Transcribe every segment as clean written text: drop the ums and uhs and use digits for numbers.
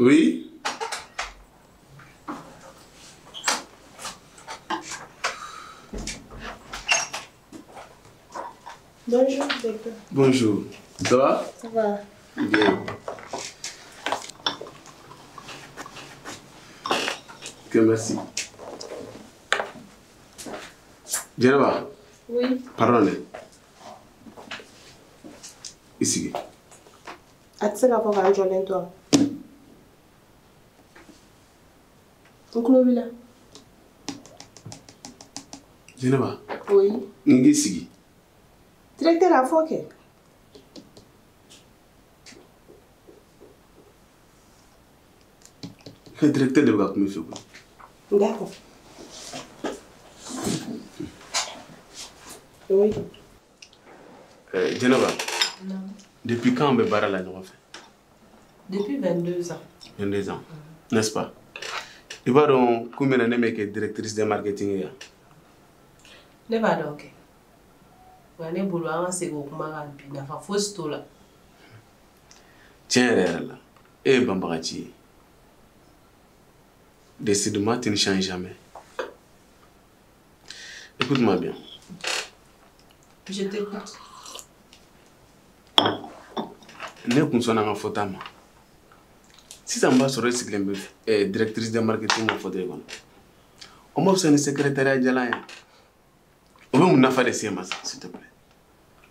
Oui. Bonjour, docteur. Bonjour. Ça va? Ça va. Bien. Ok, merci. Djeneba. Oui. Pardon. Ici. Atse ka fɔ k'an jɔlen to. N tulo b'i la. Djeneba. Oui. N k'i sigi. Directeur a fɔ kɛ. Le directeur de bɛ ka kuma i fɛ koyi. D'accord. Oui. Djeneba. Non. Depuis quand on bɛ baara la ɲɔgɔn fɛ? Depuis 22 ans. 22 ans. N'est-ce pas? I b'a dɔn kun min na ne bɛ kɛ directrice de marketing ye yan. Ne b'a dɔn kɛ. Wa ne bolo an ka segin o kuma kan bi nafa fosi t'o la. Tiɲɛ yɛrɛ yɛrɛ la, e ye banbagaci ye. Décidément, tu ne changes jamais. Écoute-moi bien. Je t'écoute. Ne kun sɔnna an ka fɔta ma. Sisan b'a sɔrɔ e sigilen bɛ directrice de marketing ka fauteuil kɔnɔ. O ma fisa ni secrétariat jalan ye. O bɛ mun nafa de se ma sa, s'il te plaît?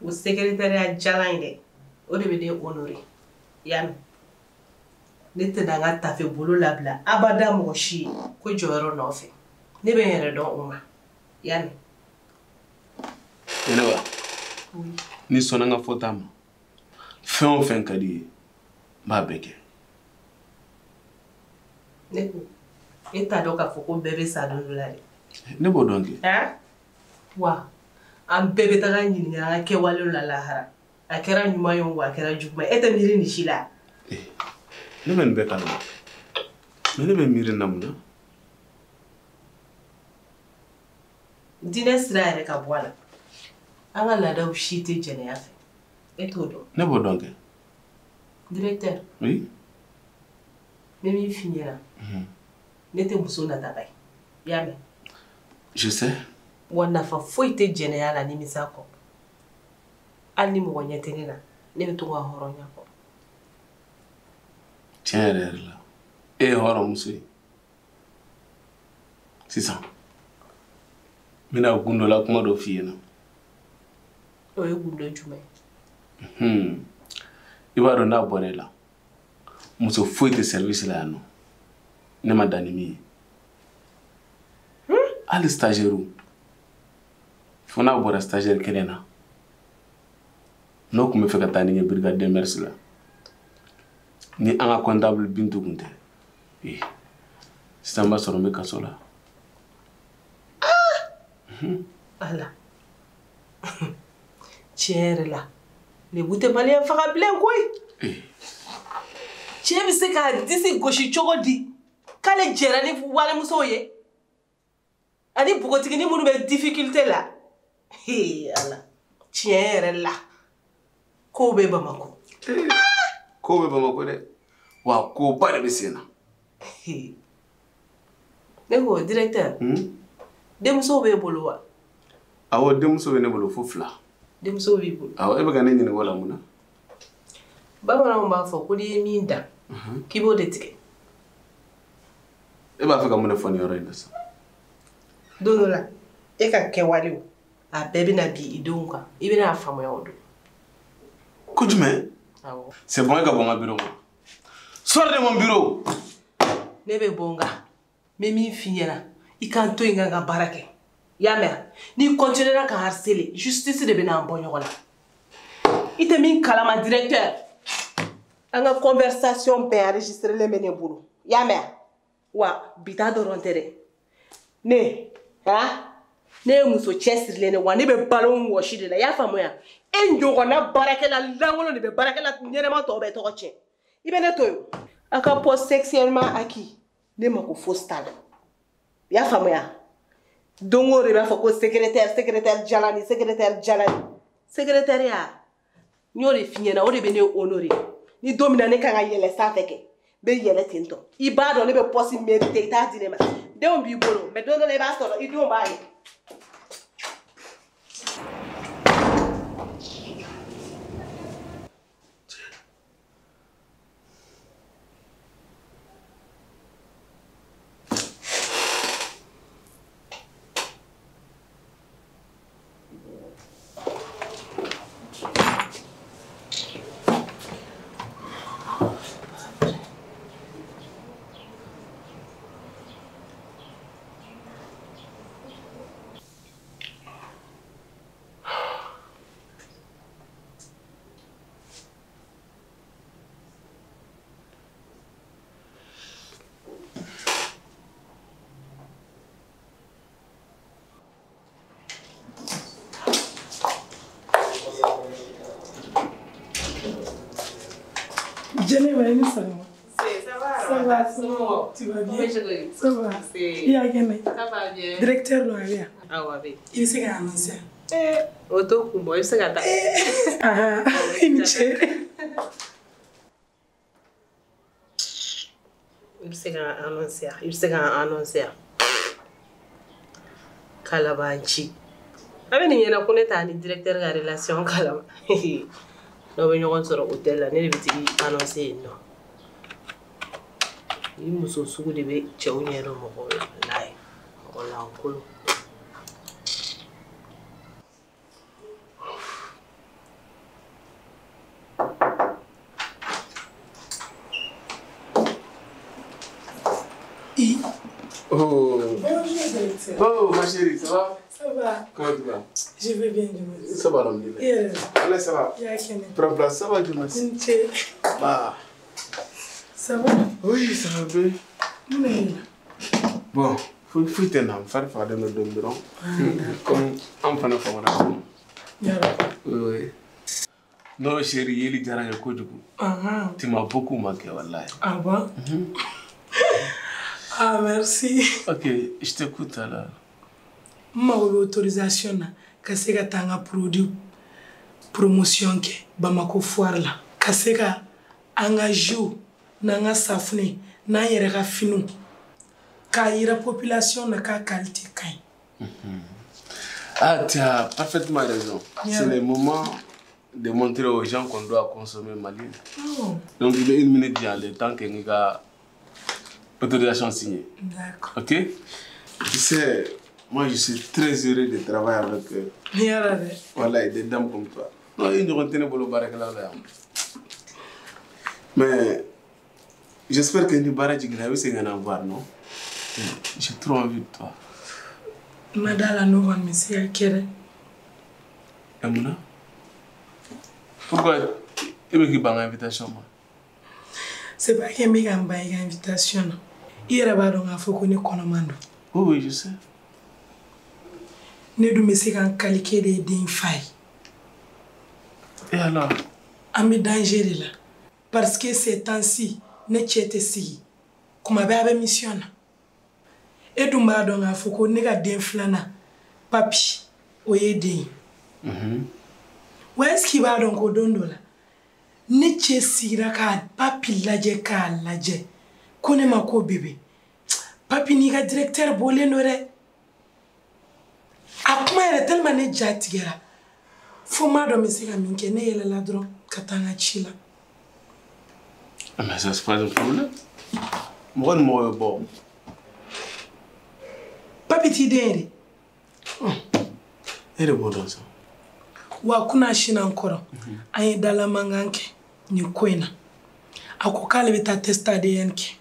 O secrétariat jalan in dɛ, o de bɛ ne honorer. Yanni. Ne tɛ na n ka tafe bolo labila abada mɔgɔ si ye ko jɔyɔrɔ nɔfɛ. Ne bɛ n yɛrɛ dɔn o ma. Yanni. Djeneba. Oui. Ni sɔnna an ka fɔta ma. Fɛn o fɛn ka di ye, n b'a bɛɛ kɛ. Ne ko, e t'a dɔn k'a fɔ ko bɛɛ bɛ sa don dɔ la dɛ. Ne b'o dɔn kɛ. Hein? Wa an bɛɛ bɛ taga ɲininka an ka kɛwalew la lahara. A kɛra ɲuman ye o, a kɛra juguman ye. E tɛ miiri nin si la. Ne bɛ nin bɛɛ kalama. Mais ne bɛ miiri na mun na? Diinɛ sira yɛrɛ ka bɔ a la. An ka laadaw si tɛ jɛnɛya fɛ. E t'o dɔn. Ne b'o dɔn kɛ. Directeur. Oui. Ne min f'i ɲɛna. Ne tɛ muso nataba ye. I y'a mɛn? Je sais. Wa nafa foyi tɛ jɛnɛya la nimisa kɔ. Hali ni mɔgɔ ɲɛ tɛ ne la, ne bɛ to ka hɔrɔnya kɔ. Tiɲɛ yɛrɛ yɛrɛ la. E ye hɔrɔnmuso ye. Sisan. N bɛna gun dɔ la kuma dɔ f'i ɲɛna. O ye gundo jumɛn I ye? b'a dɔn n'a bɔra e la. Muso foyi tɛ service la yan nɔ. Ne ma dan ni min ye. Hali stagiaire fo n'a bɔra stagiaire kelen na. N'o tun bɛ fɛ ka taa ni ye brigade de mers la. Ni an ka comptable Bintu kun tɛ. Sisan b'a sɔrɔ n bɛ kaso la. Ala. Tiɲɛ yɛrɛ la. Lebu tɛ maliyɛn faga bilen koyi. Cɛ bɛ se k'a disi gosi cogo di? K'ale jɛra ni walimusow ye? Ani npogotigini minnu bɛ difficulté la. Ala. Tiɲɛ yɛrɛ la. Kow bɛ Bamako. Kow bɛ Bamako dɛ. Wa koba de bɛ sen na. Ne ko directeur. Denmusow b'e bolo wa? Awɔ, denmuso bɛ ne bolo fo 2. Denmusow b'i bolo? Awɔ, e bɛ ka ne ɲininka o la mun na? Bamananw b'a fɔ ko n'i ye min dan, k'i b'o de tigɛ. E b'a fɛ ka mun de fɔ nin yɔrɔ in na sa? Don dɔ la, e ka kɛwalew, a bɛɛ bɛna bi i denw kan. I bɛna faamuya o don. Ko jumɛn? Awɔ. C'est bon, e ka bɔ n ka bureau kɔnɔ. Sors de mon bureau! Ne bɛ bɔ n kan. N bɛ min f'i ɲɛna, i k'an to yen ka n ka baara kɛ. I y'a mɛn? N'i continuera ka harceler, justice de bɛna an bɔ ɲɔgɔn na. I tɛ min kalama directeur. An ka conversation bɛɛ enregistrelen bɛ ne bolo. I y'a mɛn? Wa bi ta dɔrɔn tɛ dɛ. Ne ye muso cɛsirilen de wa ne bɛ balo n wɔsi de la. I y'a faamuya? E ɲɔgɔnna baarakɛla lankolon de bɛ baarakɛla ɲɛnɛma tɔw bɛɛ tɔgɔ tiɲɛ. I bɛ ne to yen. A ka poste sexuellement acquis. Ne mako fosi t'a la. I y'a faamuya? Don o don i b'a fɔ ko secrétaire jalani. Secrétariat n y'o de f'i ɲɛna o de bɛ ne honorer. Ni don min na ne kan ka yɛlɛ sanfɛ kɛ be yɛlɛ ten tɔ i b'a dɔn ne bɛ pɔsi mérité i t'a di ne ma denw b'i bolo mais don dɔ la i b'a sɔrɔ i denw b'a ye. Jenny, ça va? Ça va, tu vas bien? Oui, je ça va. Il y a quelqu'un? Ça va bien. Directeur doit aller. Ah ouais. Il sait qu'il y a un ancien. Auto kumbo, il sait qu'il y a Ah, il sait. Il sait qu'il y a un ancien. Il sait qu'il y a un ancien. Kalabanchi. Avec nous, il y a un directeur de la relation Kalaba. Nous venons sur l'hôtel là, nous devons annoncer non. Il me semble que nous devons changer le mot là. On l'a encore. Oh. Bonjour, directeur. Oh, ma chérie, ça va? Ça va. Comment tu vas? Je vais bien, je vais. Ça va, l'homme. Allez, ça va. Il y a quelqu'un. Prends place, ça va, je merci. Bah. Ça va? Oui, ça va bien. Bon, faut faire de nos deux comme enfant de femme. Oui. Non, chérie, il est déjà tu m'as beaucoup manqué, wallahi. Ah bon? Ah, merci. Ok, je t'écoute alors. Ma autorisation ka se ka tanga produit promotion ke Bamako foire la ka se ka anga jou na nga safune na yere ka finu ka ira population na ka qualité kai. Ah, tu as parfaitement raison. C'est le moment de montrer aux gens qu'on doit consommer malien. Oh. Donc il est 1 minute déjà le temps que nous avons autorisation signée. D'accord. Ok? Tu sais, moi je suis très heureux de travailler avec voilà, des dames comme toi. Non, ils nous retenaient pour le barrage là. Mais j'espère que nous barrage c'est un avoir, non? J'ai trop envie de toi. Madala no va me se akere. Amuna? Pourquoi il me dit une invitation? C'est pas que me gamba une invitation. Il va donc à faut qu'on konomando. Oui, je sais. Ne du me se kan qualifier de din fay. Et alors? Ami danger là. Parce que ces temps-ci, ne tchete si. Kuma ba ba mission. Et du ma donc à faut qu'on nega den flana. Papi, oye den. Où est-ce qu'il va donc au dondola? Ne tchesira ka papi laje ka laje. Kone mako bébé. Papi ni ga directeur bolé nore. Akuma era tellement ne jatigera. Faut ma do mesika minke ne yela la dron katanga chila. Mais ça c'est pas un problème. Moi moi bon. Papi ti dere. Elle est bonne ça. Wa kuna shina nkoro. Ayi dala manganke ni kwena. Akokale beta testa de yenke.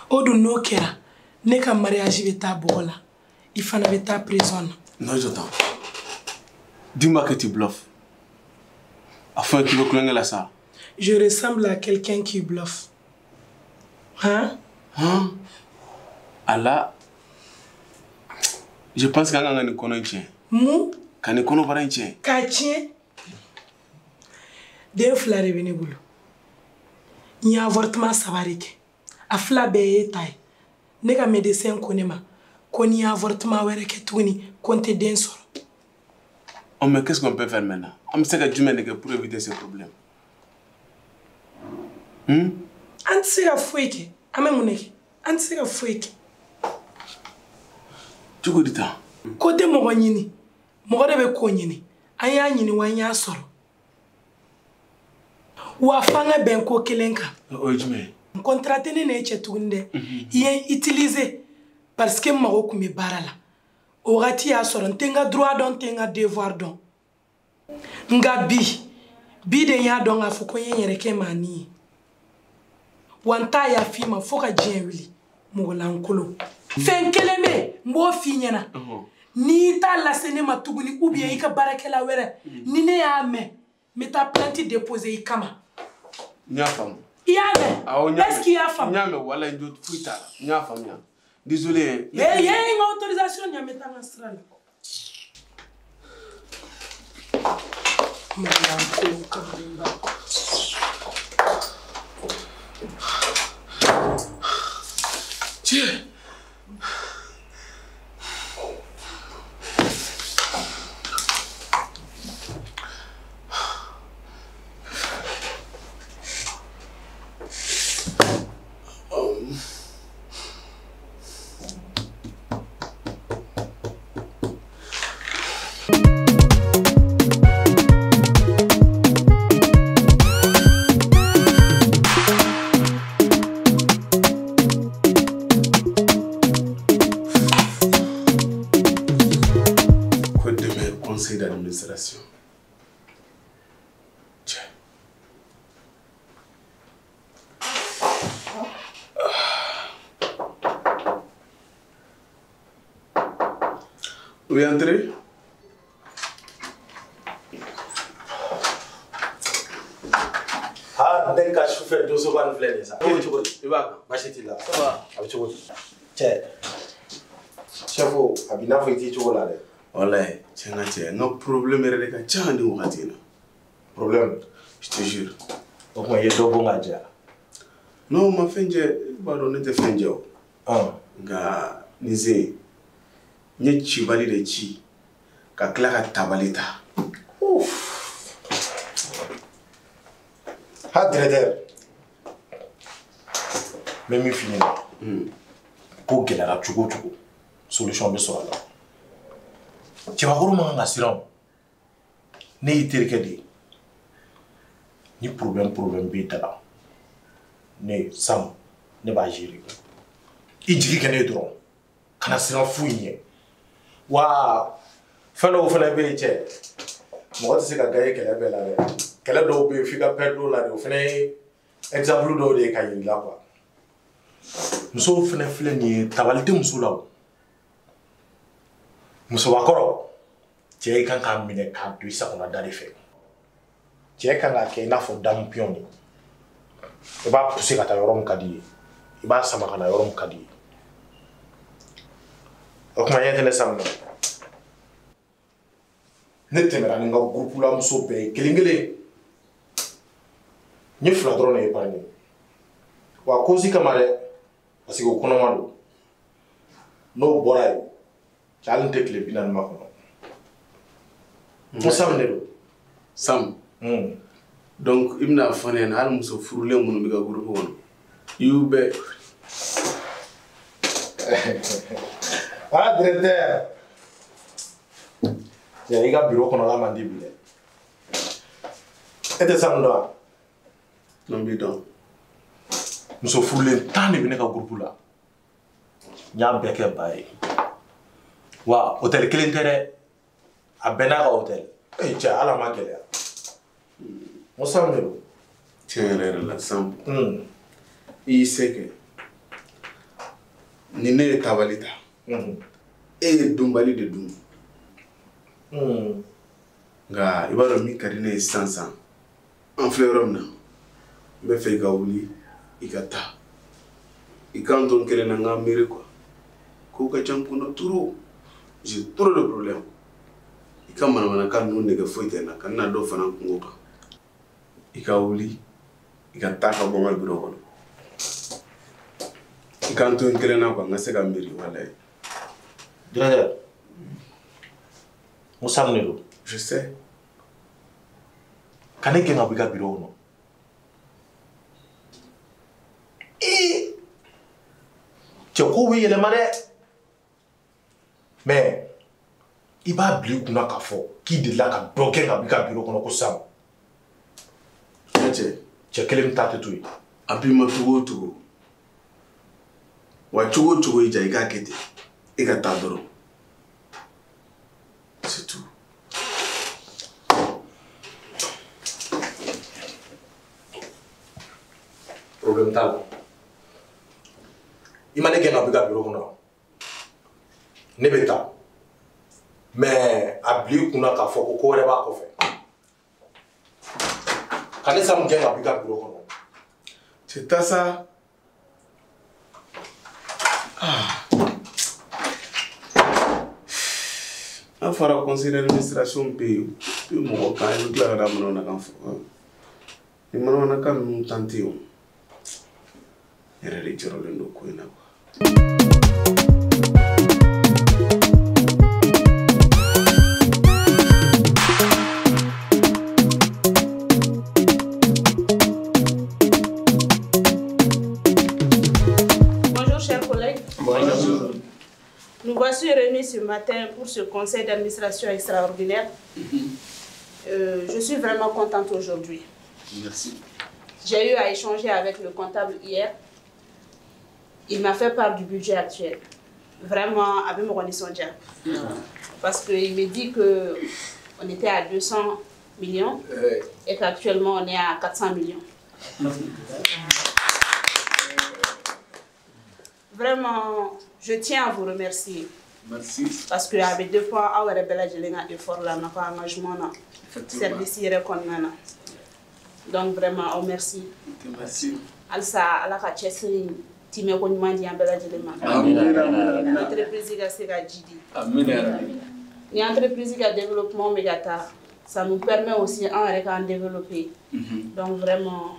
Odu no kera. Ne ka mariage beta bola. Il fallait être à prison. Non, j'entends. Dis-moi que tu bluffes. Afin que tu veux clonger là ça. Je ressemble à quelqu'un qui bluffe. Hein? Hein? Allah. Je pense qu'il y a un connaît tien. Mou? Quand il connaît pas un tien. Kachien? Deux fleurs revenus boulot. Il y a un avortement savarike. A fla beye taille. Nega médecin connaît ma. Qu'on y a avortement were ke tuni compte d'ensor. Oh mais qu'est-ce qu'on peut faire maintenant? On sait que Dieu mène pour éviter ces problèmes. an tɛ se ka foyi kɛ an bɛ mun de kɛ an tɛ se ka foyi kɛ cogo di tan ko tɛ mɔgɔ ɲini mɔgɔ de bɛ ko ɲini an y'a ɲini wa an y'a sɔrɔ wa f'an ka bɛn ko kelen kan o ye jumɛn ye contrat tɛ ne n'e cɛ tuguni dɛ i ye n utiliser parce que n mago tun bɛ baara la o wagati y'a sɔrɔ n tɛ n ka droit dɔn n tɛ n ka devoir dɔn nka bi de n y'a dɔn k'a fɔ ko n ye n yɛrɛ kɛ maa ni ye wa n t'a yafa i ma fo ka diɲɛ wuli mɔgɔlankolon fɛn kelen bɛ yen n b'o f'i ɲɛna n'i t'a lase ne ma tuguni ou bien i ka baarakɛla wɛrɛ ni ne y'a mɛn n bɛ taa plainte déposer i kama n y'a faamu i y'a mɛn est-ce qu'il y'a faamu n y'a mɛn wala n jo foyi t'a la n y'a faamuya désolé ye n ka autorisation ɲa n bɛ taa n ka sira la mɔgɔlankolon kabilenba tiɲɛ conseil d'administration. Tiens. Vous voulez entrer? Ah, dès que je fais 2 secondes, je vais ça. Oui, tu vois. Tu vas. Là. Ça va. Avec tu vois. Tiens. Chef, abina faut dire tu vois là. Wallahi, tiens, no problème est de ka de watina. Problème, je te jure. Donc moi il y a 2 bons à dire. Non, ma fenje ba do ne te fenje. Ah, ga nize. Nye chi bali de chi. Ka kla ka tabalita. Ouf. Ha directeur. Même fini. Ko gela la chugo. Solution be so là. Cɛbakɔrɔ man kan ka siran ne y'i terikɛ de ye ni problème b'i da la ne Sam ne b'a gérer i jigi kɛ ne ye dɔrɔn kana siran foyi ɲɛ wa fɛn dɔw fana bɛ yen cɛ mɔgɔ tɛ se ka gagner kɛlɛ bɛɛ la dɛ kɛlɛ dɔw bɛ yen f'i ka perdre dɔw la de o fana ye exemple dɔw de ye ka yir'i la quoi muso fana filɛ nin ye tabali tɛ muso la o musobakɔrɔ cɛ kan k'a minɛ k'a don i sagona da de fɛ cɛ kan k'a kɛ i n'a fɔ damu pion de i b'a pousser ka taa yɔrɔ min ka di ye i b'a sama ka na yɔrɔ min ka di ye o kuma ɲɛ tɛ ne Sam na ne tɛmɛra ni n ka groupe la muso bɛɛ ye kelen kelen n ye 2 dɔrɔn de épargné wa cause kama dɛ parce que o kɔnɔma don n'o bɔra yen cɛ hali n tɛ tile 40 ma kɔnɔ Sam ne do Sam donc il m'a fait un hal muso furulen mun bi ga groupe won you be ah directeur ya i ka bureau kɔnɔ la man di bi dɛ e tɛ Sam dɔn non bi dɔn muso furulen 10 de bi ne ka groupe la n y'a bɛɛ kɛ ba ye wa hôtel kelen tɛ dɛ a bɛɛ n'a ka hôtel cɛ ala ma gɛlɛya n ko Sam de do tiɲɛ yɛrɛ la Sam i se kɛ ni ne ye tabali ta e ye dunbali de dun nka i b'a dɔn min ka di ne ye sisan an filɛ yɔrɔ min na n bɛ fɛ i ka wuli i ka taa i kan to n kelen na n ka miiri quoi ko ka ca n kunna trop j'ai trop de problème i ka manamanakan ninnu nɛgɛ foyi tɛ n na ka na dɔ fana kungo kan i ka wuli i ka taa ka bɔ n ka bureau kɔnɔ i kan to n kelen na quoi n ka se ka miiri walayi directeur n ko Sam de do je sais ka ne gɛn ka bɔ i ka bureau kɔnɔ cɛ ko bɛ yɛlɛma dɛ mais i b'a bila i kunna k'a fɔ k'i delila ka dɔ kɛ ka b'i ka bureau kɔnɔ ko Sam cɛ kelen ta tɛ to yen a b'i ma cogo o cogo wa cogo o cogo i ja i k'a kɛ ten i ka taa dɔrɔn c'est tout. problème t'a la i ma ne gɛn ka b'i ka bureau kɔnɔ ne bɛ taa mais a bila i kunna k'a fɔ ko ko wɛrɛ b'a kɔfɛ ka ne Sam gɛn ka b'i ka bureau kɔnɔ. C'est ça. A fara conseil d'administration bɛ yen i bɛ mɔgɔ kan i bɛ tila ka da manamanakan fɔ ni manamanakan ninnu tan tɛ yen o yɛrɛ de jɔrɔlen don ko in na quoi. Nous voici réunis ce matin pour ce conseil d'administration extraordinaire. Je suis vraiment contente aujourd'hui. Merci. J'ai eu à échanger avec le comptable hier. Il m'a fait part du budget actuel. Vraiment, avec mon renaissance. Parce qu'il me dit qu'on était à 200 millions et qu'actuellement on est à 400 millions. Vraiment, je tiens à vous remercier. Merci. Parce que avec deux fois, on a fait effort là, on a engagement là, service reconnaissant. Donc vraiment, on merci. Merci. Alsa, ala ka chessi time ko nyuma di ambela jelema. Entreprise ga se ga jidi. Amen. Ni entreprise ga développement megata, ça nous permet aussi en développer. Donc vraiment,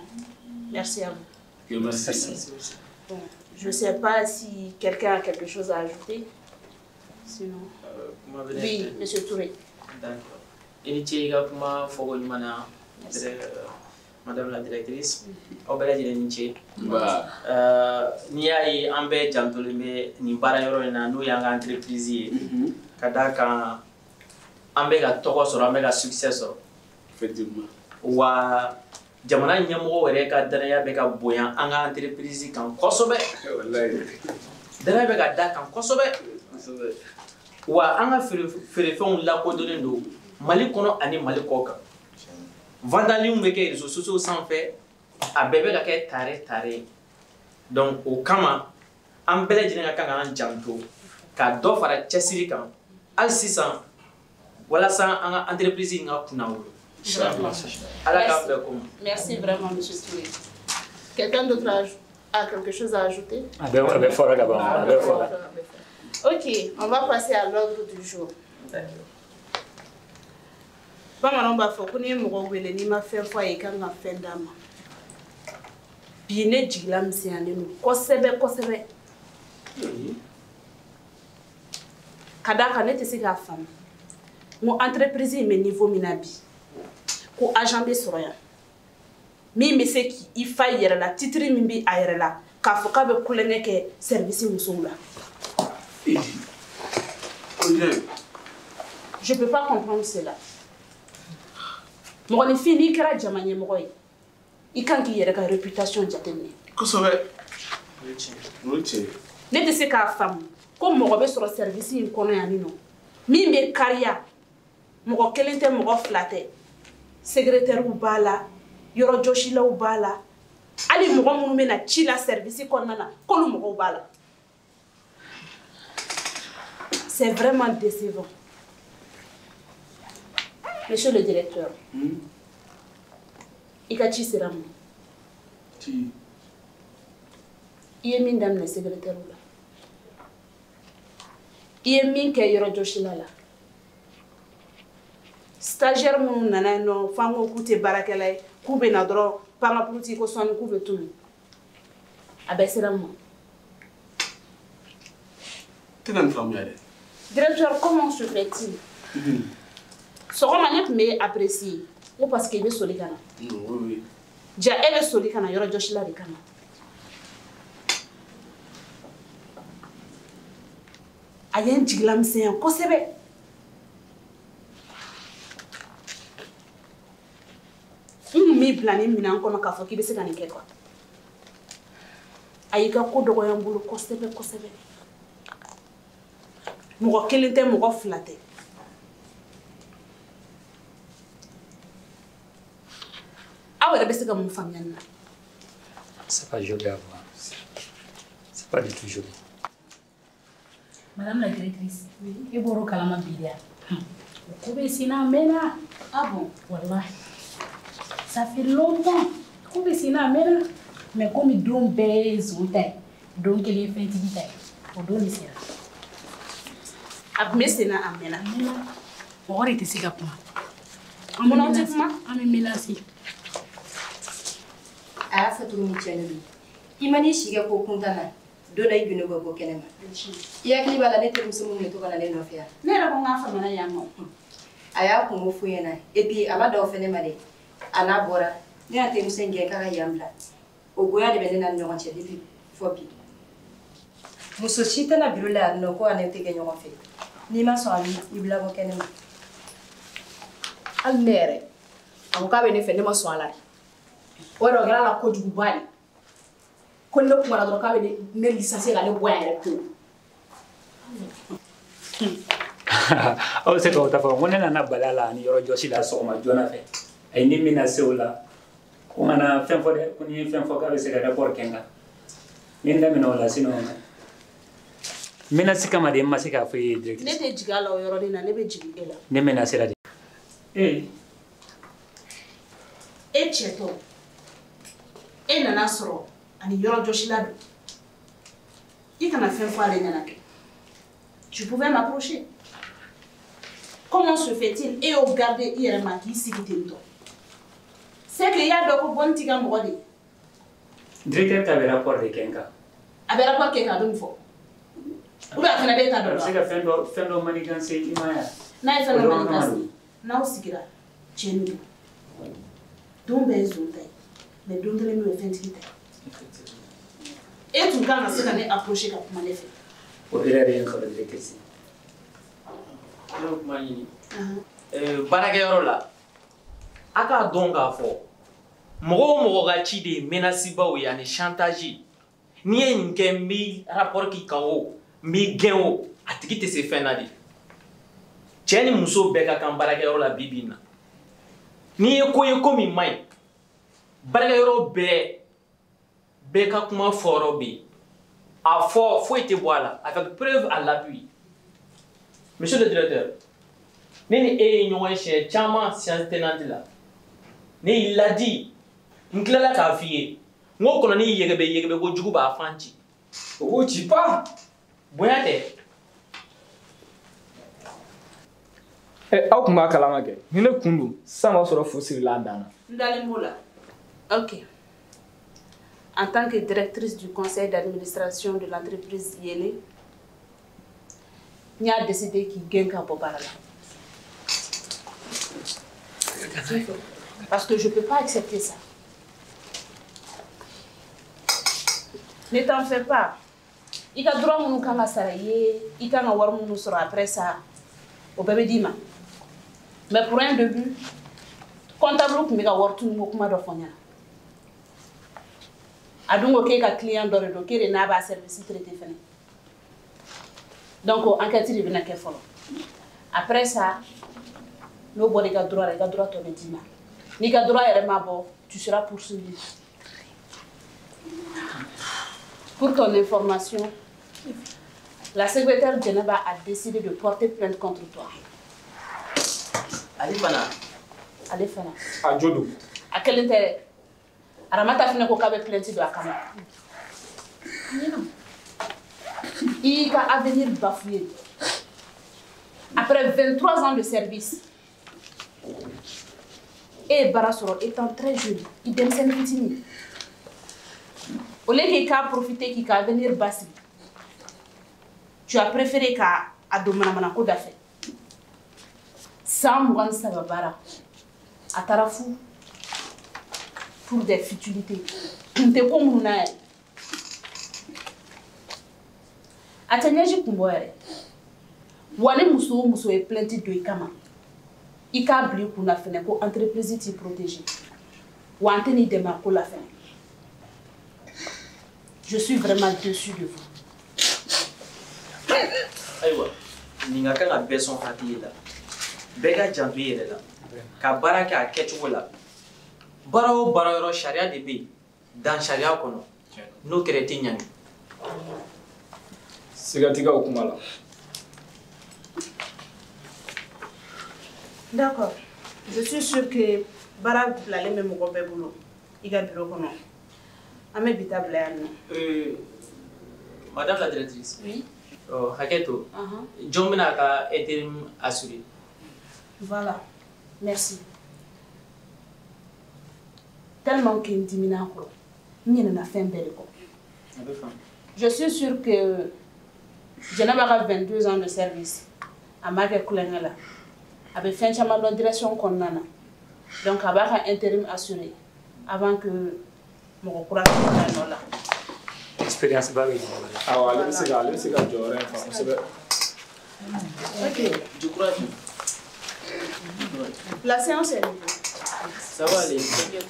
merci à vous. Merci. Bon. Je ne sais pas si quelqu'un a quelque chose à ajouter. Sinon. Oui, M. Touré. D'accord. Madame la directrice, ni y'a ye an bɛɛ jantolen bɛ nin baara yɔrɔ in na n'o y'an ka entreprise ye ka d'a kan an bɛ ka tɔgɔ sɔrɔ an bɛ ka succès sɔrɔ. Effectivement. Wa jamana ɲɛmɔgɔ yɛrɛ ka danaya bɛ ka bonya an ka entreprise kan kosɛbɛ. Danaya bɛ ka da kan kosɛbɛ. Wa an ka feerefɛnw lakodɔnnen don Mali kɔnɔ ani Mali kɔ kan. Vandalisme bɛ kɛ réseaux sociaux sanfɛ a bɛɛ bɛ ka kɛ tare. Donc o kama an bɛɛ lajɛlen ka kan k'an janto ka dɔ fara cɛsiri kan hali sisan walasa an ka entreprise in ka kunna wolo. Merci vraiment, M. Touré. Quelqu'un d'autre a quelque chose à ajouter? Ok, on va passer à l'ordre du jour. Bamanan b'a fɔ ko ni mɔgɔ wele n'i ma fɛn fɔ a ye i kan ka fɛn d'a ma. Bi ne jigila misɛnyalen don kosɛbɛ. Ka d'a kan ne tɛ se k'a faamu. N ko entreprise in bɛ niveau min na bi. Ko agent bɛ sɔrɔ yan min bɛ se k'i fa i yɛrɛ la titre min bɛ a yɛrɛ la k'a fɔ k'a bɛ kulonkɛ kɛ service musow la. Je peux pas comprendre cela. Mɔgɔninfin n'i kɛra jama ɲɛmɔgɔ ye i kan k'i yɛrɛ ka réputation jateminɛ. Kosɛbɛ. Ne tɛ se k'a faamu ko mɔgɔ bɛ sɔrɔ service in kɔnɔ yan nɔ min bɛ kariya mɔgɔ kelen tɛ mɔgɔ fila tɛ. Secrétaires b'a la, yɔrɔjɔsilaw b'a la, hali mɔgɔ minnu bɛ na ci la service kɔnɔna na k'olu mɔgɔw b'a la. C'est vraiment décevant. Monsieur le directeur, i ka ci sera mun? I ye min daminɛ secrétaire la, i ye min kɛ yɔrɔjɔsila la. Stagiaire minnu nana yen nɔ f'an ko k'u tɛ baarakɛla ye k'u bɛ na dɔrɔn pangapuruti ko sɔnni k'u bɛ tunu a bɛɛ sera mun ma? Tɛ ka nin faamuya dɛ. Directeur, comment se fait-il? Sɔgɔma ne tun bɛ apprécier ko parce que i bɛ soli ka na. Oui. Ja e bɛ soli ka na yɔrɔjɔsila de kama. a ye n jigila misɛnya kosɛbɛ. N kun m'i bila nin minɛn kɔnɔ k'a fɔ k'i bɛ se ka nin kɛ quoi. A y'i ka ko dɔgɔya n bolo kosɛbɛ kosɛbɛ. Mɔgɔ kelen tɛ mɔgɔ fila tɛ. Aw yɛrɛ bɛ se ka mun faamuya nin na? C'est pas joli à voir. C'est pas du tout joli. Madame la directrice, et boro kalama bidia. Ko be sina mena. Ah bon? Wallahi. Ça fait longtemps. Ko be sina mena. Mais comme don be zoutai. Donc il est fait digital. On donne ici. A me sina amena. On aurait été siga kuma. Mon antiquement? Ami melasi. A fa turu mi cɛni imani shiga ko kuntana dona i bino bɔ kɛnɛma i hakili b'a la ne terimuso minnu bɛ to ka na ne nɔfɛ yan Ne yɛrɛ ko n k'a famana yan nɔ. a y'a kungo f'u ɲɛna et puis a ma da o fɛnɛ ma dɛ a n'a bɔra ne y'a terimuso in gɛn k'a ka yan bila o goya de bɛ ne na ni ɲɔgɔn cɛ depuis fɔ bi muso si tɛna biro la yan nɔ ko a ne tɛ kɛ ɲɔgɔn fɛ n'i ma sɔn a i bila bɔ kɛnɛma Hali ne yɛrɛ a ko k'a bɛ ne fɛ ne ma sɔn a la de. O yɛrɛ o kɛra la kojuguba de. Ko ne kumana dɔrɔn k'a bɛ ne licencier ka ne bɔ yan yɛrɛ pewu. Aw bɛ se k'o ta fɔ n ko ne nana bali a la ni yɔrɔ jɔsi la sɔgɔma joona fɛ a ye ni min na se o la ko n kana fɛn fɔ dɛ ko ni ye fɛn fɔ k'a bɛ se ka rapport kɛ n kan n ye n daminɛ o la sinon n menacé kama de n ma se k'a fɔ i ye directrice. Ne tɛ jigin a la o yɔrɔnin na ne bɛ jigin e la. Ne menacé la de. E cɛ tɔ e nana sɔrɔ ani yɔrɔ jɔsila don. I kana fɛn fɔ ale ɲɛna kɛ. Tu pouvais m'approcher. Comment se fait-il et au garder i yɛrɛ ma k'i sigi ten tɔ? C'est que i y'a dɔn ko bɔnni t'i ka mɔgɔ de ye. Directeur ta bɛ rapport de kɛ n kan. A bɛ rapport kɛ k'a bɛ mun fɔ? Ou bien a fana b'e ta dɔn A bɛ se ka fɛn dɔ manigancé i ma yan. N'a ye fɛn dɔ manigancé n'aw sigira tiɲɛni don. Don bɛɛ ye zon ta ye mais don kelen bɛ ye fɛntigi ta ye. E tun kan ka se ka ne approcher ka kuma ne fɛ. O erreur ye n sɔrɔ directrice. Ne bɛ kuma ɲini. Baarakɛyɔrɔ la a k'a dɔn k'a fɔ mɔgɔ o mɔgɔ ka ci de ye menacibaw ye ani chantage. N'i ye nin kɛ n bɛ rapport k'i kan o n b'i gɛn o a tigi tɛ se fɛn na de. Cɛ ni muso bɛɛ ka kan baarakɛyɔrɔ la bi bi in na. N'i ye ko min man ɲi baarakɛyɔrɔ bɛɛ ka kuma fɔyɔrɔ bɛ yen a fɔ foyi tɛ bɔ a la avec preuve à l'appui. Monsieur le directeur ne ni e ye ɲɔgɔn siɲɛ caman séance tenante la ne y'i ladi n tilala k'a f'i ye n ko kɔnɔ ni yɛgɛbɛ ko jugu b'a fan ci o ko ci pas bonya tɛ. Aw tun b'a kalama kɛ ni ne kun don san b'a sɔrɔ fu sirila a dan na. N dalen b'o la. Ok. En tant que directrice du conseil d'administration de l'entreprise Yele, n y'a décidé k'i gɛn ka bɔ baara la. Parce que je ne peux pas accepter ça. Ne t'en fais pas. I ka droit minnu kan ka sara i ye, i kan ka wari minnu sɔrɔ après ça, o bɛɛ bɛ d'i ma. Mais pour un début, comptable tun bɛ ka wari tunu ko kuma dɔ fɔ n ɲɛna. A dun ko k'e ka client dɔ de don k'e de n'a b'a service traité fɛnɛ. Donc enquête de bɛna kɛ fɔlɔ. Après ça, n'o bɔra i ka droit la, i ka droit tɔ bɛ d'i ma. N'i ka droit yɛrɛ ma bɔ, tu seras poursuivi. Pour ton information, la secrétaire Djeneba a décidé de porter plainte contre toi. Ale fana. Ale fana. A jo don. A kelen tɛ dɛ. Aramata fana ko k'a bɛ plainte don a kama. I y'i ka avenir bafoué. Après 23 ans de service, e ye baara sɔrɔ étant très jeune, i denmisɛnnin fitinin. Au lieu k'i k'a profiter k'i ka avenir basigi, tu as préféré k'a don manamanako da fɛ. San 23 baara, a taara fu pour des futilités. N tɛ ko minnu na yɛrɛ. A tɛ ɲɛsi kun bɔ yɛrɛ. Wani muso est plainte de kama. I ka bli kuna fene ko entreprise ti protéger. Wa anteni de ma ko la fene. Je suis vraiment déçu de vous. Aïwa, ninga kan ka bɛɛ sɔn hakili la. Bɛɛ ka janto i yɛrɛ la. Ka baara kɛ a kɛcogo la. Baara o baara yɔrɔ sariya de bɛ yen. Dan sariya kɔnɔ. N'o kɛra i tɛ ɲangi. Siga t'i ka o kuma la. D'accord. Je suis sûre que Bara bilalen bɛ mɔgɔ bɛɛ bolo. I ka bureau kɔnɔ. An bɛ bi ta bila yan nɔ. Madame la directrice. Oui. Haketo. Jɔn bɛna a ka intérim assurer. Voilà. Merci. Tellement que n dimina kɔrɔ. N ɲinɛna fɛn bɛɛ de kɔ. A bɛ faamu. Je suis sûre que Djenaba a 22 ans de service. A ma kɛ kulonkɛ la. A bɛ fɛn caman dɔn direction kɔnɔna na. Donc a b'a ka intérim assuré avant que mɔgɔ kura kɛ nɔ la. Expérience ba bɛ yen. Awɔ, ale bɛ se ka jɔyɔrɔ in fa kosɛbɛ. Ok, je crois que... La séance est levée. Ça va aller, t'inquiète.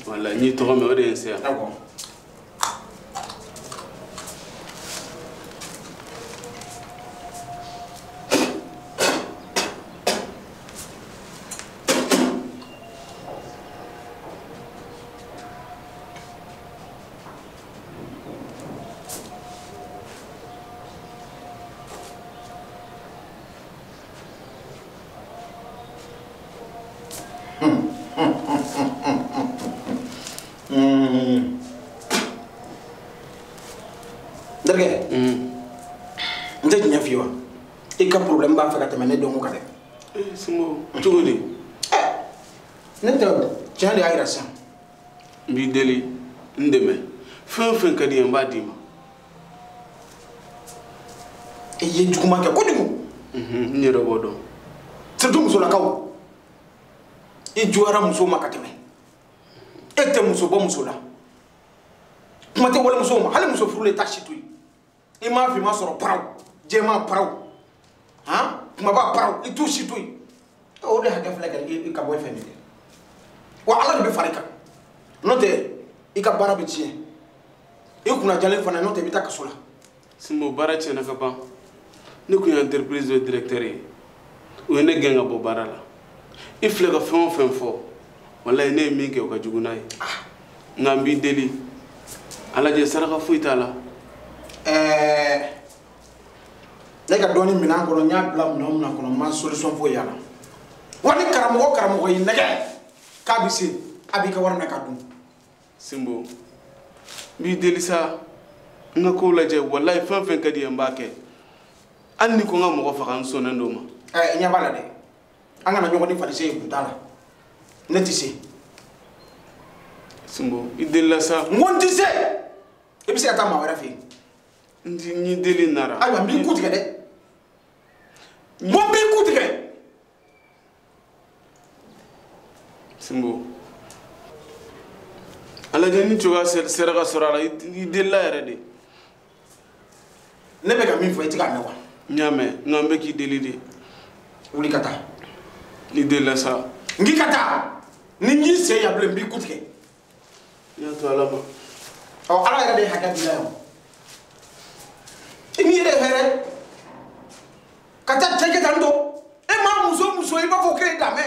Voilà, ni tɔgɔ mɛn o de ye n se yan. Derge, n tɛ tiɲɛ f'i ye wa? I ka problème b'a fɛ ka tɛmɛ ne dɔnko kan dɛ. Singo, cogo di? Ne tɛ tiɲɛ de y'a yira sisan. N b'i deli n dɛmɛ fɛn o fɛn ka di ye n b'a d'i ma. I ye juguman kɛ kojugu. N yɛrɛ b'o dɔn. Surtout musolakaw. I juguyara musow ma ka tɛmɛ. E tɛ muso bɔ muso la. Kuma tɛ wale musow ma hali muso furulen t'a si to yen. I m'a fɔ i ma sɔrɔ paraw jɛman paraw kumaba paraw i t'u si to yen. O de hakɛ filɛ kɛ i ka bɔ i fɛ nin dɛ. Wa Ala de bɛ fara i kan. N'o tɛ i ka baara bɛ tiɲɛ. I kunna jalen fana n'o tɛ i bɛ taa kaso la. Sinbo baara tiɲɛna ka ban. Ne kun ye entreprise de directeur ye. O ye ne gɛn ka bɔ baara la. I filɛ ka fɛn o fɛn fɔ walayi ne ye min kɛ o ka jugu n'a ye. Nka n b'i deli Ala jɛ saraka foyi t'a la. Ne ka dɔɔni minɛn kɔnɔ n y'a bila minɛn min kɔnɔ n ma solution foyi y'a la. Wa ni karamɔgɔ y'i nɛgɛ k'a bɛ se a b'i ka wari minɛ ka dun. Sinbo n b'i deli sa n ka kow lajɛ walayi fɛn fɛn ka di ye n b'a kɛ hali ni ko n ka mɔgɔ faga n sɔnnen don ma. N ɲɛ b'a la dɛ an kana ɲɔgɔn ni falise ye kun t'a la ne tɛ se. Sinbo i delila sa. N ko n tɛ se i bɛ se ka taa maa wɛrɛ fɛ yen. n ye deli nara. Ayiwa n b'i ku tigɛ dɛ. N ko n b'i ku tigɛ. Sinbo Ala jɛ ni cogoya sera ka sɔrɔ a la i delila yɛrɛ de. Ne bɛ ka min fɔ i tɛ k'a mɛn wa. N y'a mɛn nka n bɛ k'i deli de. Wuli ka taa. I delila sa. N k'i ka taa ni n y'i sen yan bilen n b'i ku tigɛ. N y'a to Ala ma. Ala yɛrɛ de ye hakɛ bila yan. I n'i yɛrɛ hɛrɛ ka taa cɛ kɛ tan tɔ e maa muso i b'a fɔ k'e ye danmɛ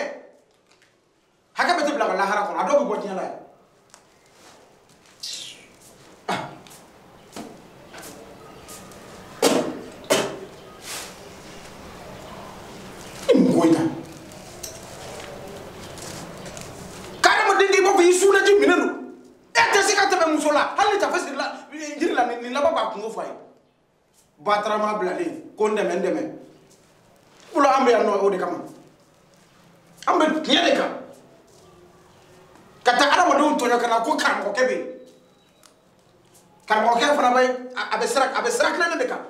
hakɛ bɛ tɛ bila ka lahara kɔnɔ a dɔw bɛ bɔ diɲɛ la yan. batarama bilalen ko n dɛmɛ bolo an bɛ yan nɔ o de kama an bɛ tiɲɛ de kan ka taa adamadenw tɔɲɔ ka na ko karamɔgɔkɛ bɛ yen karamɔgɔkɛ fana bɛ a bɛ sira tilanen de kan.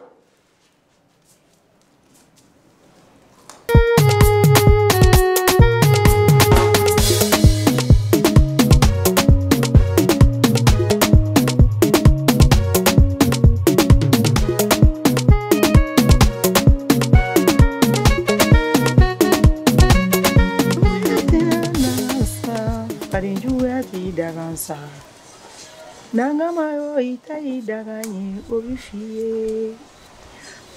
Nangamayo itai daganye obifie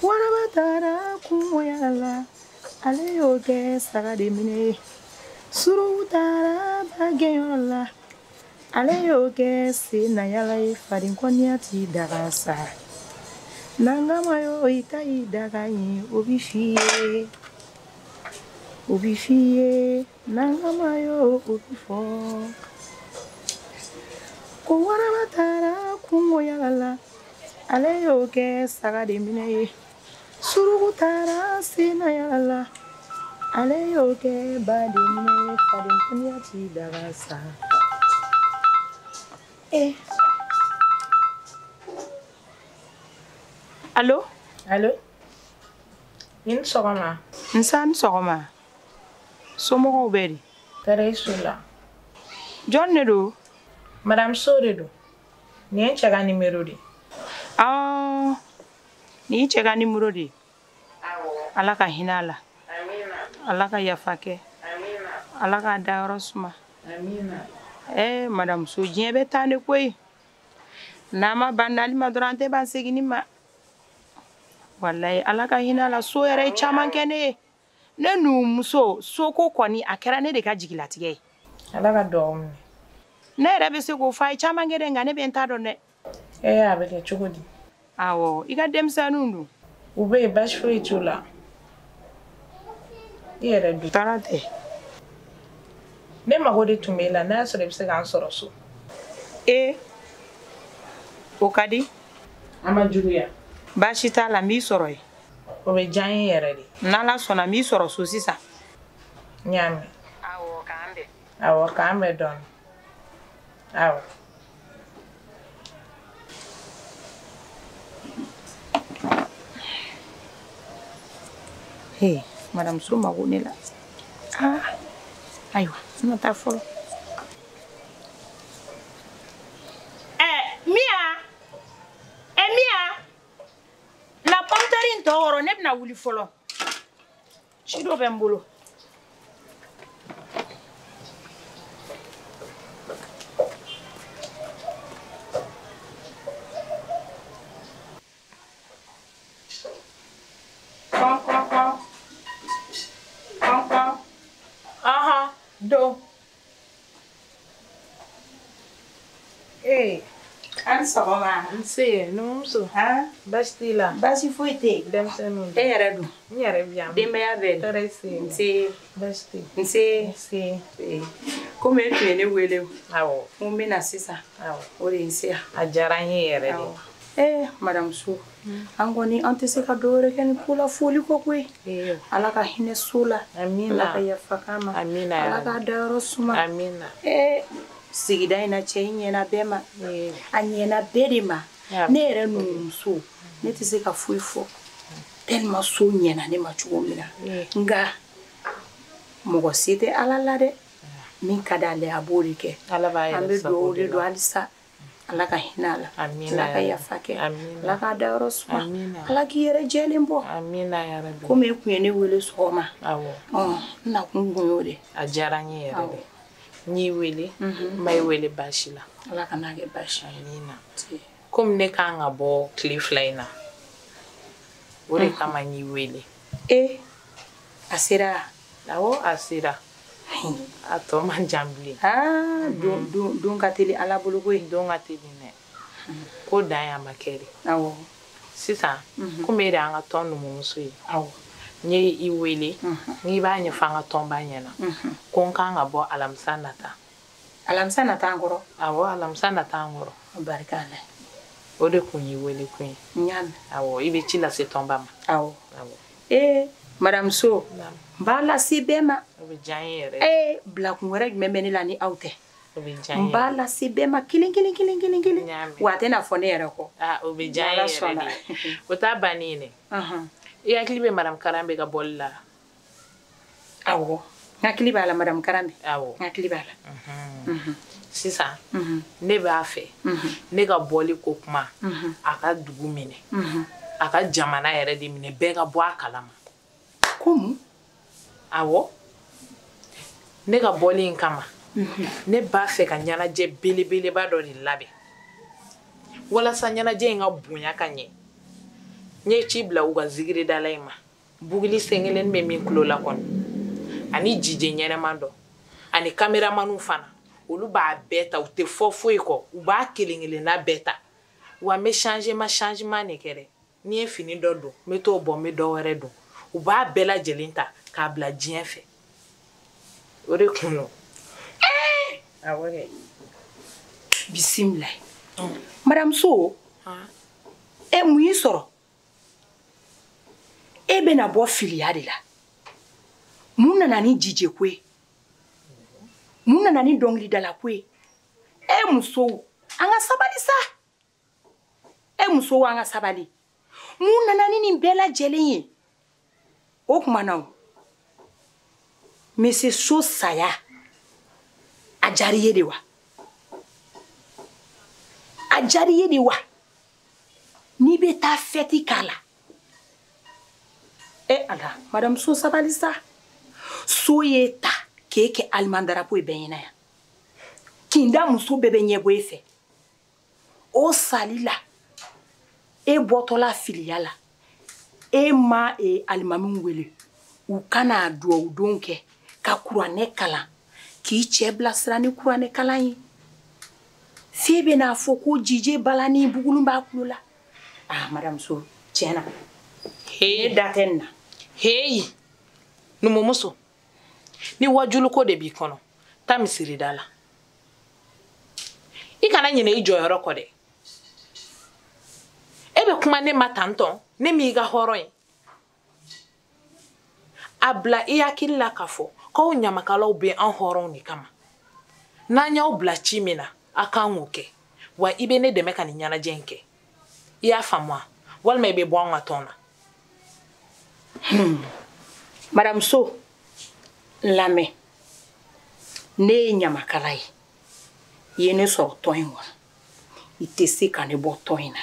warabatara kumoyala aleyo ke sagade mine suru tara bageyola aleyo ke sinayala ifadin konyati dagasa nangamayo itai daganye obifie nangamayo obifo Kuwara batara kumoyala aleyo ke sagade mine surugu tara sinayala aleyo ke bade mine fadin kunyati dagasa Allo Nin sogoma Nsan sogoma Somogo beri Tere sula John ne do Madame Soredo, ni enchaga numero di. Ni chega numero di. Alaka hinala. Amina. Alaka yafake. Amina. Alaka daorosma. Amina. Madame So jebe tane koi. Nama bandali madurante ban segini ma. Wallahi alaka hinala so yare chaman kene. Ne nu muso so ko kwani akera ne de ka jigilatige. Alaka dom. Ne rebe se go fay chama ngere ngane be ntado ne abe ke chugudi awo iga dem sanundu ube bash free chula yere du tarate ne magode tumela na so rebe se ga nsoro so okadi ama juguya bashita la mi soro yi obe jan yere di nala sona mi soro so sisa nyame awo kambe don Aw. Hey, Madame Suma Gunela. Aywa, não tá fora. Mia! Mia! Na pomtarin to oro ne na wuli folo. Chido bembolo. Do. Sogoma. Nse, numso. Bastila. Basi foite. Dem senu. Yere du. Yere biam. Dembe ya be. Teresi. Nse. Basti. Nse. Nse. Comme tu es ne wele. Awo. Mumina sisa. Awo. Ore nse. Ajara yere de. Madame Sou. Angoni ante se ka dore ken kula foli ko kwe. Ala ka hine sula. Amina. Ala ka yafakama. Amina. Ala ka daro suma. Amina. Sigida ina chenye na bema. Anyena bedima. Ne ere no so. Ne te se ka fuifo. Tellement so nyena ne machugo mina. Nga mogo site ala lade. Min kada le abori ke. Ala ba ya. Ambe do alisa. Ala ka hinala. Amina. Ala ka yafake. Amina. Ala ka daro suma. Amina. Ala ki yere jelimbo. Amina ya rabbi. Kome kuyene wele soma. Awo. Na kungunyo ajara yere de. Ni wele. Mai wele bashila. Ala ka nage bashi. Amina. Comme ne ka nga bo cliff liner. Ore kama ni wele. Asira. Awo asira. Ato manjambli. Don kateli ala bulugo don kateli ne. Ko daya makeri. Awo. Sisa. Kumere anga tonu mumusui. Awo. Nye iwele. Ni ba nye fanga tomba nyena. Konka nga bo alamsa nata. Alamsa nata ngoro. Awo alamsa nata ngoro. Barikale. O de kun yi wele kun. Nyam. Awo, I be ci la se tomba ma. Awo. Madame So. Ba la se bema. O be jan yere. Black ngore memeni la ni aute. O be jan yere. Ba la se bema killing. Wa te na fone yere ko. O be jan yere. O ta bani ne. I akili be Madame Karambe ga bolla. Awo. Ngakili ba la Madame Karambe. Awo. Ngakili ba la. Sisan ne b'a fɛ ne ka bɔli ko kuma a ka dugu minɛ a ka jamana yɛrɛ de minɛ bɛɛ ka bɔ a kalama. Komu? Awɔ ne ka bɔli in kama ne b'a fɛ ka ɲɛnajɛ belebeleba dɔ de labɛn walasa ɲɛnajɛ in ka bonya ka ɲɛ. N ye ci bila u ka zigiridala in ma bugili senkelen bɛ min tulo la kɔnɔ ani jije ɲɛnɛman dɔ ani kameramaniw fana. Olu b'a bɛɛ ta u tɛ fɔ foyi kɔ u b'a kelen-kelenna bɛɛ ta wa n bɛ changement de kɛ dɛ ni ye fini dɔ don n bɛ t'o bɔ n bɛ dɔ wɛrɛ don u b'a bɛɛ lajɛlen ta k'a bila diɲɛ fɛ o de kun don. Awɔ kɛ. Bisimila. Madame So. Mun y'i sɔrɔ? E bɛna bɔ filiya de la. Mun nana ni jije ko ye? Mun nana ni dɔnkilidala ko ye? Musow an ka sabali sa. Musow an ka sabali. Mun nana ni nin bɛɛ lajɛlen ye? O kuma na o. Monsieur So saya a jari ye de wa? A jari ye de wa? Ni bɛ taa fɛti k'a la. Ala, Madame So sabali sa. So ye ta. Keke almandarapo ibenyina ya. Kinda muso bebe nyebo efe. O salila. Botola filiala. Ma alimami wele. U kana adwa udonke. Ka kurane kala. Ki che blasra ni kurane kala yi. Febe na foko jije balani bugulumba kulula. Madame So, tiena. Hey. Datenna. Hey. Numomuso. Ni wajulu ko de bi kono ta misiri dala I kana nyine I joyoro ko de ebe kuma ne matanton ne mi ga horo yi abla I akilla kafo ko nyamakala obe an horo ni kama na nya obla chimina aka nwoke wa ibe ne de meka ni nyana jenke I afamwa wal me be bo an atona. Madame So Lame ne nyamakala ye ne so toyin wa ite se kan ne bo toyin na